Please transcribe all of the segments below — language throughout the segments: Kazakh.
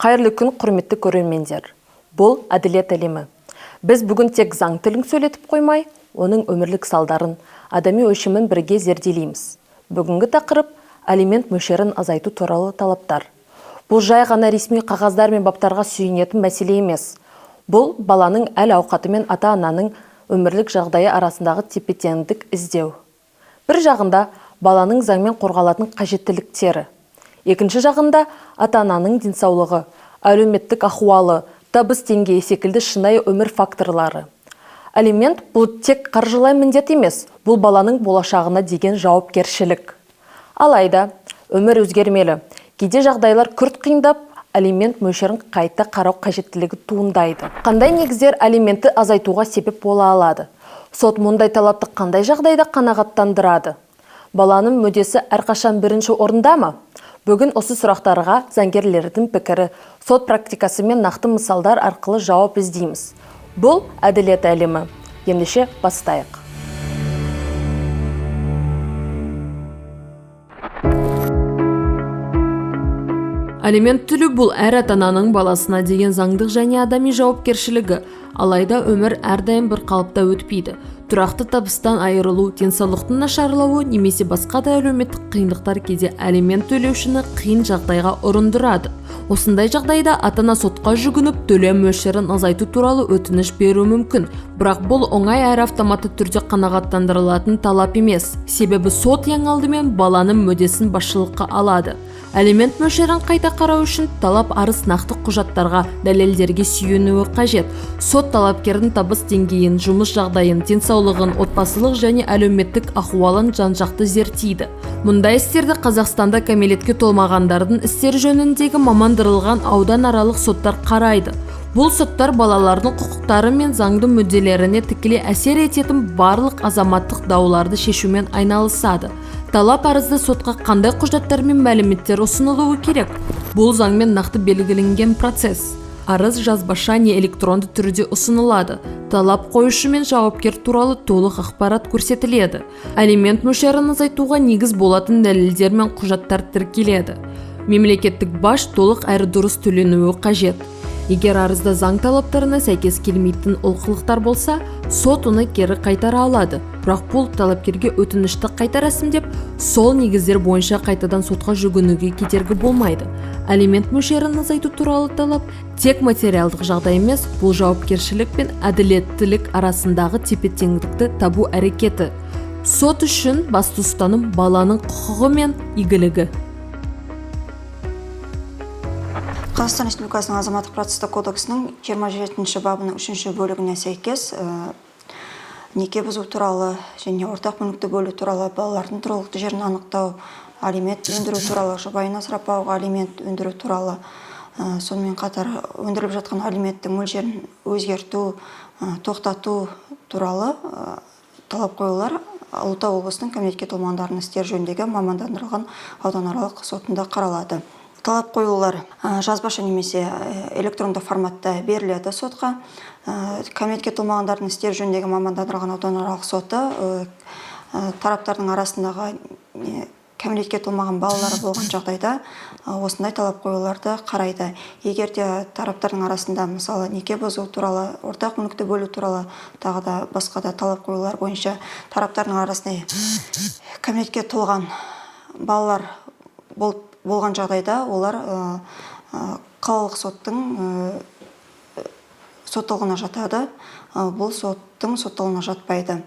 Қайырлы күн, құрметті көрермендер. Бұл әділет әлемі. Біз бүгін тек заң тілін сөйлетіп қоймай, оның өмірлік салдарын, адами өлшемін бірге зерделейміз. Бүгінгі тақырып алимент мөлшерін азайту туралы талаптар. Бұл жай ғана ресми қағаздар мен баптарға сүйенетін мәселе емес. Бұл баланың әл-ауқаты мен ата-ананың өмірлік жағдайы арасындағы тепе-теңдік іздеу. Бір жағында баланың заңмен қорғалатын қажеттіліктері. Екінші жағында ата-ананың денсаулығы, әлеуметтік ахуалы, табыс деңгейі секілді шынайы өмір факторлары. Алимент бұл тек қаржылай міндет емес, бұл баланың болашағына деген жауапкершілік. Алайда өмір өзгермелі. Кейде жағдайлар күрт қиындап, алимент мөлшерін қайта қарау қажеттілігі туындайды. Қандай негіздер алиментті азайтуға себеп бола алады? Сот мұндай талапты қандай жағдайда қанағаттандырады? Баланың мүддесі әрқашан бірінші орында ма? Бүгін осы сұрақтарға заңгерлердің пікірі, сот практикасы мен нақты мысалдар арқылы жауап іздейміз. Бұл әділет әлемі. Ендеше бастайық. Алимент төлеу бұл әр ата-ананың баласына деген заңдық және адами жауапкершілігі. Алайда өмір әрдайым бір қалыпта өтпейді. Тұрақты табыстан айырылу, денсаулықтың нашарлауы немесе басқа да әлеуметтік қиындықтар кейде алимент төлеушіні қиын жағдайға ұрындырады. Осындай жағдайда ата-ана сотқа жүгініп, төлем мөлшерін азайту туралы өтініш беруі мүмкін. Бірақ бұл оңай әрі автоматты түрде қанағаттандырылатын талап емес. Себебі сот ең алдымен баланың мүддесін басшылыққа алады. Алимент мөлшерін қайта қарау үшін талап арыз нақты құжаттарға, дәлелдерге сүйенуі қажет. Сот талапкердің табыс деңгейін, жұмыс жағдайын, денсаулығын, отбасылық және әлеуметтік ахуалын жан-жақты зерттейді. Мұндай істерді Қазақстанда кәмелетке толмағандардың істер жөніндегі мамандырылған ауданаралық соттар қарайды. Бұл соттар балалардың құқықтары мен заңды мүдделеріне тікелей әсер ететін барлық азаматтық дауларды шешумен айналысады. Талап арызды сотқа қандай құжаттар мен мәліметтер ұсынылуы керек? Бұл заңмен нақты белгіленген процесс. Арыз жазбаша не электронды түрде ұсынылады. Талап қоюшы мен жауапкер туралы толық ақпарат көрсетіледі. Алимент мөлшерін азайтуға негіз болатын дәлелдер мен құжаттар тіркеледі. Мемлекеттік баж толық әрі дұрыс төленуі қажет. Егер арызда заң талаптарына сәйкес келмейтін олқылықтар болса, сот оны кері қайтара алады. Бірақ бұл талапкерге өтінішті қайта рәсімдеп, сол негіздер бойынша қайтадан сотқа жүгінуге кедергі болмайды. Алимент мөлшерін азайту туралы талап тек материалдық жағдай емес, бұл жауапкершілік пен әділеттілік арасындағы тепе-теңдікті табу әрекеті. Сот үшін басты ұстаным баланың құқығы мен игілігі. Қазақстан Республикасының азаматтық процестік кодексінің 27 бабының 3 бөлігіне сәйкес неке бұзу туралы және ортақ мүлікті бөлу туралы, балалардың тұрғылықты жерін анықтау, алимент өндіру туралы, жұбайын асырап алуға алимент өндіру туралы, сонымен қатар өндіріліп жатқан алименттің мөлшерін өзгерту, тоқтату туралы талап қоюлар Ұлытау облысының кәмелетке толмағандардың істер жөніндегі мамандандырылған ауданаралық сотында қаралады. Талап қоюлар жазбаша немесе электрондық форматта беріледі сотқа. Кәмелетке толмағандардың істер жөніндегі мамандандырылған ауданаралық соты тараптардың арасындағы кәмелетке толмаған балалары болған жағдайда осындай талап қоюларды қарайды. Егер де тараптардың арасында мысалы неке бұзу туралы, ортақ мүлікті бөлу туралы, тағы да басқа да талап қоюлар бойынша тараптардың арасында кәмелетке толған балалар болған жағдайда олар қалалық соттың сотталғына жатады. Бұл соттың сотталғына жатпайды.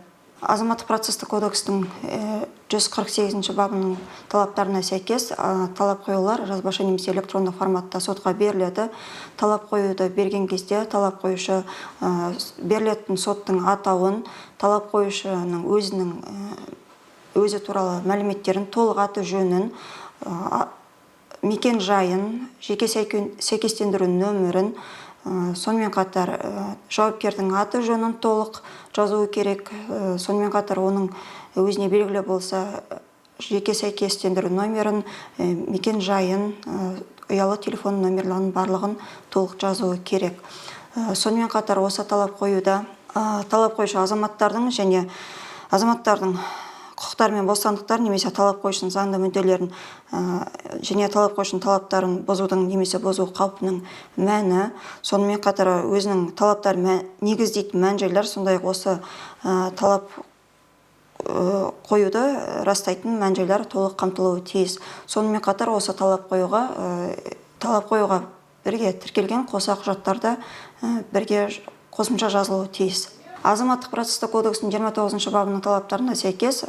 Азаматтық процестік кодекстің 148 бабының талаптарына сәйкес талап қоюлар жазбаша немесе электронды форматта сотқа беріледі. Талап қоюды берген кезде талап қоюшы берілетін соттың атауын, талап қоюшының өзі туралы мәліметтерін, толық аты жөнін, мекен жайын, жеке сәйкестендіру нөмірін, сонымен қатар жауапкердің аты жөнін толық жазуы керек. Сонымен қатар оның өзіне белгілі болса жеке сәйкестендіру нөмірін, мекен жайын, ұялы телефон нөмірлерінің барлығын толық жазуы керек. Сонымен қатар осы талап қоюда талап қоюшы азаматтардың және азаматтардың құқықтар мен бостандықтар немесе талап қоюшының заңды мүдделерін және талап қоюшының талаптарын бұзудың немесе бұзу қаупінің мәні, сонымен қатар өзінің талаптарын негіздейтін мән-жайлар, сондай-ақ осы талап қоюды растайтын мән-жайлар толық қамтылуы тиіс. Сонымен қатар осы талап қоюға бірге тіркелген қоса құжаттарда бірге қосымша жазылуы тиіс. Азаматтық процестік кодексінің 29 бабының талаптарына сәйкес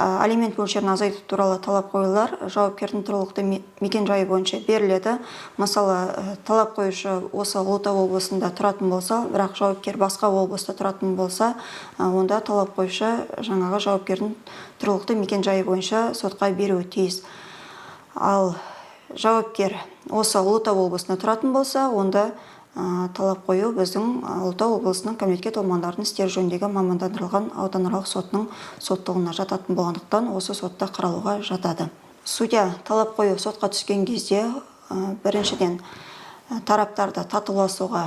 алимент мөлшерін азайту туралы талап қоюлар жауапкердің тұрғылықты мекен-жайы бойынша беріледі. Мысалы, талап қоюшы осы Ұлытау облысында тұратын болса, бірақ жауапкер басқа облыста тұратын болса, онда талап қоюшы жаңағы жауапкердің тұрғылықты мекен-жайы бойынша сотқа беруі тиіс. Ал жауапкер осы Ұлытау облысында тұратын болса, онда талап қою біздің Ұлытау облысының комитет ормандардың істері жөніндегі мамандандырылған ауданаралық сотының соттығына жататын болғандықтан осы сотта қаралуға жатады. Судья талап қою сотқа түскен кезде біріншіден тараптарды татуласуға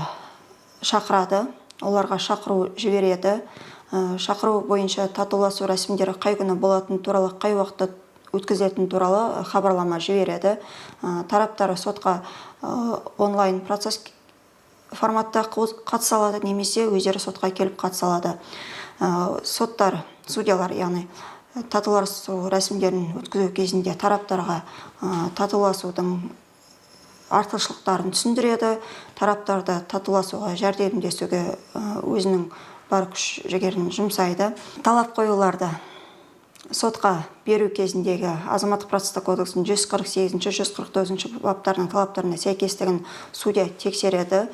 шақырады, оларға шақыру жібереді. Шақыру бойынша татуласу рәсімдері қай күні болатын туралы, қай уақытта өткізілетін туралы хабарлама жібереді. Тараптары сотқа онлайн процесс форматта қатыса алады, немесе өздері сотқа келіп қатыса алады. Соттар, судьялар, яғни татуласу рәсімдерін өткізу кезінде тараптарға татуласудың артықшылықтарын түсіндіреді, тараптарды татуласуға жәрдемдесуге өзінің бар күш жігерін жұмсайды. Талап қоюларды сотқа беру кезіндегі азаматтық процестік кодексінің 148-149 баптарының талаптарына сәйкестігін судья тексереді.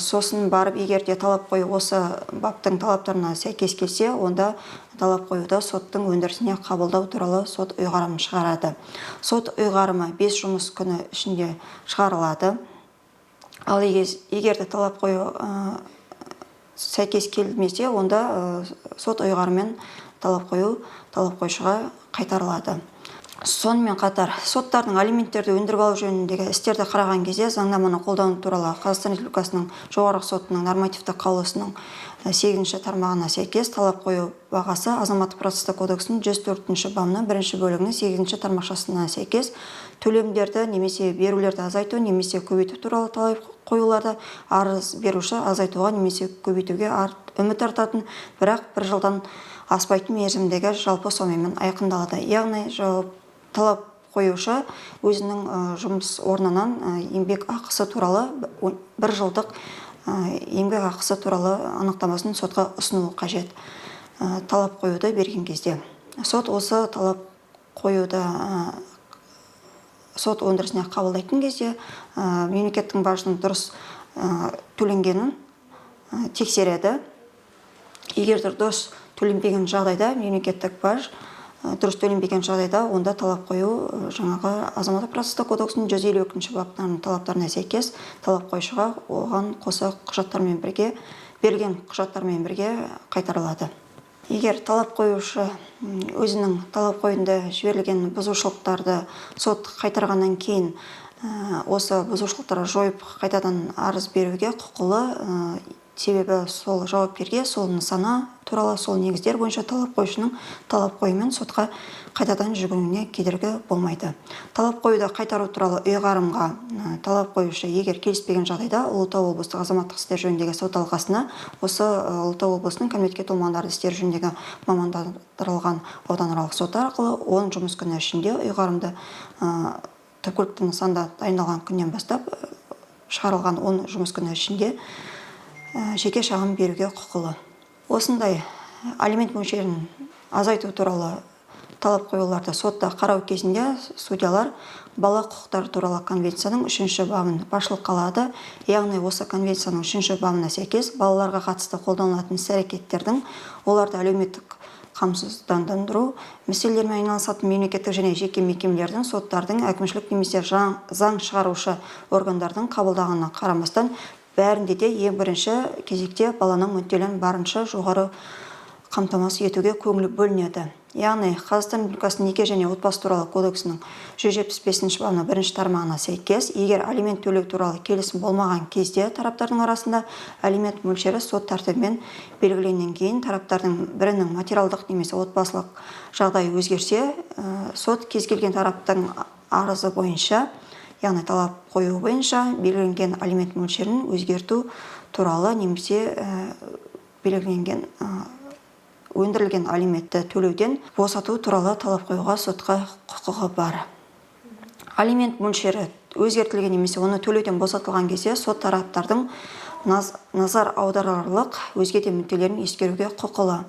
Сосын барып, егер де талап қою осы баптың талаптарына сәйкес келсе, онда талап қоюды соттың өндірісіне қабылдау туралы сот ұйғарымын шығарады. Сот ұйғарымы 5 жұмыс күні ішінде шығарылады. Ал егер де талап қою сәйкес келмесе, онда сот ұйғарымен талап қою талап қойшыға қайтарылады. Сонымен қатар, соттардың алименттерді өндіріп алу жөніндегі істерді қараған кезде заңнаманы қолдану туралы Қазақстан Республикасының жоғарғы сотының нормативті қаулысының 8-ші тармағына сәйкес талап қою бағасы азаматтық процестік кодексінің 104-ші бабының 1-ші бөлігінің 8-ші тармақшасына сәйкес төлемдерді немесе берулерді азайту немесе көбейту туралы талап қоюларды арыз беруші азайтуға немесе көбейтуге үміт артатын, бірақ 1 жылдан аспайтын мерзімдегі жалпы сомамен айқындалады. Яғни талап қоюшы өзінің жұмыс орнынан еңбек ақысы туралы 1 жылдық еңбек ақысы туралы анықтамасын сотқа ұсынуы қажет. Талап қоюды берген кезде сот осы талап қоюды сот өндірісіне қабылдайтын кезде мемлекеттің бажының дұрыс төленгенін тексереді. Егер дұрыс төленбеген жағдайда, мемлекеттік баж дұрыс төленбеген жағдайда, онда талап қою жаңағы азаматтық процестік кодексінің 152-ші баптарының талаптарына сәйкес талап қойшыға оған қоса құжаттармен бірге берілген құжаттармен бірге қайтарылады. Егер талап қоюшы өзінің талап қойында жіберілген бұзушылықтарды сот қайтарғаннан кейін осы бұзушылықтарды жойып қайтадан арыз беруге құқылы, себебі сол жауапкерге сол нысана туралы сол негіздер бойынша талап қоюшының талап қойымен сотқа қайтадан жүгінуіне кедергі болмайды. Талап қоюды қайтару туралы ұйғарымға талап қоюшы егер келіспеген жағдайда Ұлытау облыстық азаматтық істер жөніндегі сот алқасына осы Ұлытау облысының комитет ормандары істері жөніндегі мамандандырылған ауданаралық сот арқылы 10 жұмыс күні ішінде ұйғарымды түпкілікті нысанда дайындалған күннен бастап шығарылған 10 жұмыс күні ішінде жеке шағым беруге құқылы. Осындай алимент мөлшерін азайту туралы талап қоюларды сотта қарау кезінде судьялар бала құқықтары туралы конвенцияның 3-ші бабын басшылыққа алады. Яғни осы конвенцияның 3-ші бабына сәйкес балаларға қатысты қолданылатын іс-әрекеттердің оларды әлеуметтік қамсыздандыру мәселелерімен айналысатын мемлекеттік және жеке мекемелердің, соттардың, әкімшілік немесе заң шығарушы органдардың қабылдағанына қарамастан бәрінде де ең бірінші кезекте баланың мүдделерін барынша жоғары қамтамасыз етуге көңіл бөлінеді. Яғни Қазақстан Республикасының неке және отбасы туралы кодексінің 175 бабының 1 тармағына сәйкес, егер алимент төлеу туралы келісім болмаған кезде тараптардың арасында алимент мөлшері сот тәртібімен белгіленген кейін тараптардың бірінің материалдық немесе отбасылық жағдайы өзгерсе, сот кез келген тараптың арызы бойынша, яғни талап қою бойынша белгіленген алимент мөлшерін өзгерту туралы немесе белгіленген өндірілген алиментті төлеуден босату туралы талап қоюға сотқа құқығы бар. Алимент мөлшері өзгертілген немесе оны төлеуден босатылған кезде сот тараптардың назар аударарлық өзге де мүдделерін ескеруге құқылы.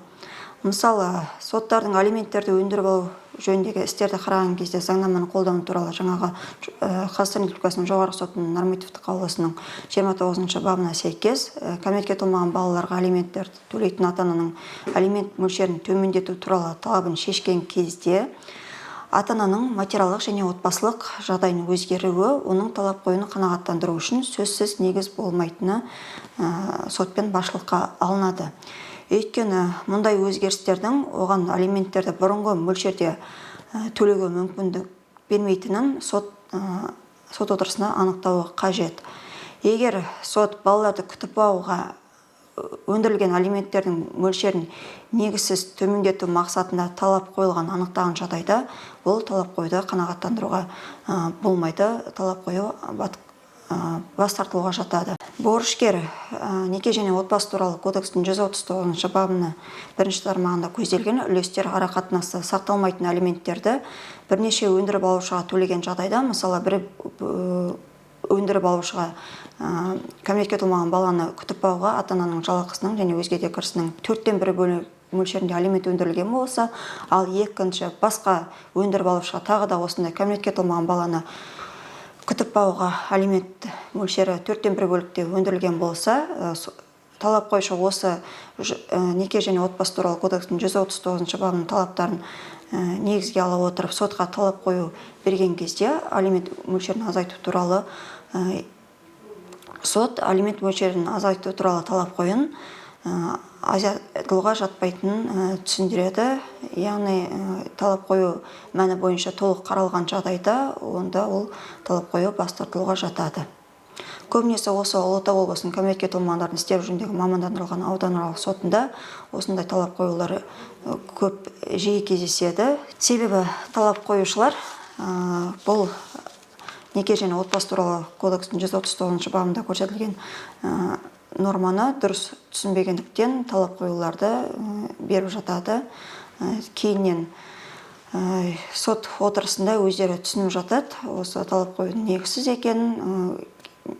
Мысалы, соттардың алименттерді өндіріп алу жөніндегі істерді қараған кезде заңнаманы қолдану туралы жаңағы Қазақстан Республикасының жоғарғы сотының нормативтік қаулысының 29 бабына сәйкес, кәмелетке толмаған балаларға алименттерді төлейтін ата-ананың алимент мөлшерін төмендету туралы талабын шешкен кезде, ата-ананың материалдық және отбасылық жағдайының өзгеруі оның талап қоюын қанағаттандыру үшін сөзсіз негіз болмайтыны сотпен басшылыққа алынады. Өйткені мұндай өзгерістердің оған алименттерді бұрынғы мөлшерде төлеуге мүмкіндік бермейтінін сот отырысына анықтауы қажет. Егер сот балаларды күтіп алуға өндірілген алименттердің мөлшерін негізсіз төмендету мақсатында талап қойылған анықтаған жағдайда, бұл талап қоюды қанағаттандыруға болмайды, талап қою бас тартылуға жатады. Борышкер неке және отбасы туралы кодекстің 139 бабының 1 тармағында көзделген үлестер арақатынасы сақталмайтын алименттерді бірнеше өндіріп алушыға төлеген жағдайда, мысалы, бір өндіріп алушыға кәмелетке толмаған баланы күтіп алуға ата-ананың жалақысының және өзге де кірісінің 4/1 бөлігі мөлшерінде алимент өндірілген болса, ал екінші басқа өндіріп алушыға тағы да осындай кәмелетке толмаған баланы күтіп алуға алимент мөлшері 4/1 бөлікте өндірілген болса, талап қойшы осы неке және отбасы туралы кодекстің 139 бабының талаптарын негізге ала отырып сотқа талап қою берген кезде алимент мөлшерін азайту туралы сот алимент мөлшерін азайту туралы талап қойын азайтылуға жатпайтынын түсіндіреді. Яғни талап қою мәні бойынша толық қаралған жағдайда, онда ол талап қою бас тартылуға жатады. Көбінесе осы Ұлытау облысының кәмелетке толмағандардың істер жөніндегі мамандандырылған ауданаралық сотында осындай талап қоюлары көп жиі кездеседі. Себебі талап қоюшылар бұл неке және отбасы туралы кодекстің 139 бабында көрсетілген норманы дұрыс түсінбегендіктен талап қоюларды беріп жатады. Кейіннен сот отырысында өздері түсініп жатады, осы талап қоюдың негізсіз екенін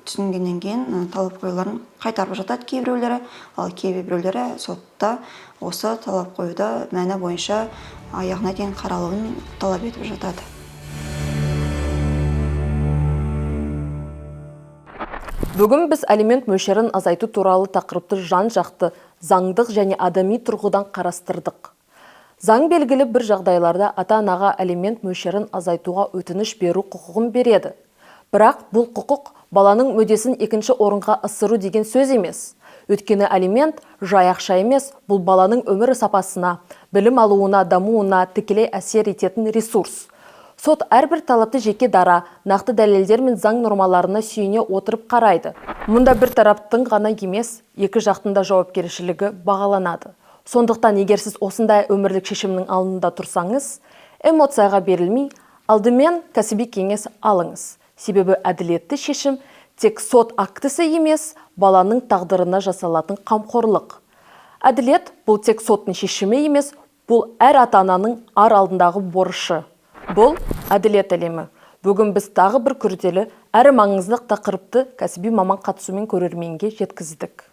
түсінгеннен кейін талап қоюларын қайтарып жатады кейбіреулері, ал кейбіреулері сотта осы талап қоюда мәні бойынша аяғына дейін қаралуын талап етіп жатады. Бүгін біз алимент мөлшерін азайту туралы тақырыпты жан-жақты заңдық және адами тұрғыдан қарастырдық. Заң белгілі бір жағдайларда ата-анаға алимент мөлшерін азайтуға өтініш беру құқығын береді. Бірақ бұл құқық баланың мүддесін екінші орынға ысыру деген сөз емес. Өйткені алимент жай ақша емес, бұл баланың өмір сапасына, білім алуына, дамуына тікелей әсер ететін ресурс. Сот әрбір талапты жеке дара, нақты дәлелдер мен заң нормаларына сүйене отырып қарайды. Мұнда бір тараптың ғана емес, екі жақтың да жауапкершілігі бағаланады. Сондықтан егер сіз осындай өмірлік шешімнің алдында тұрсаңыз, эмоцияға берілмей, алдымен кәсіби кеңес алыңыз. Себебі әділетті шешім тек сот актісі емес, баланың тағдырына жасалатын қамқорлық. Әділет бұл тек соттың шешімі емес, бұл әр ата-ананың ар алдындағы борышы. Бұл әділет әлемі. Бүгін біз тағы бір күрделі әрі маңызды тақырыпты кәсіби маман қатысуымен көрерменге жеткіздік.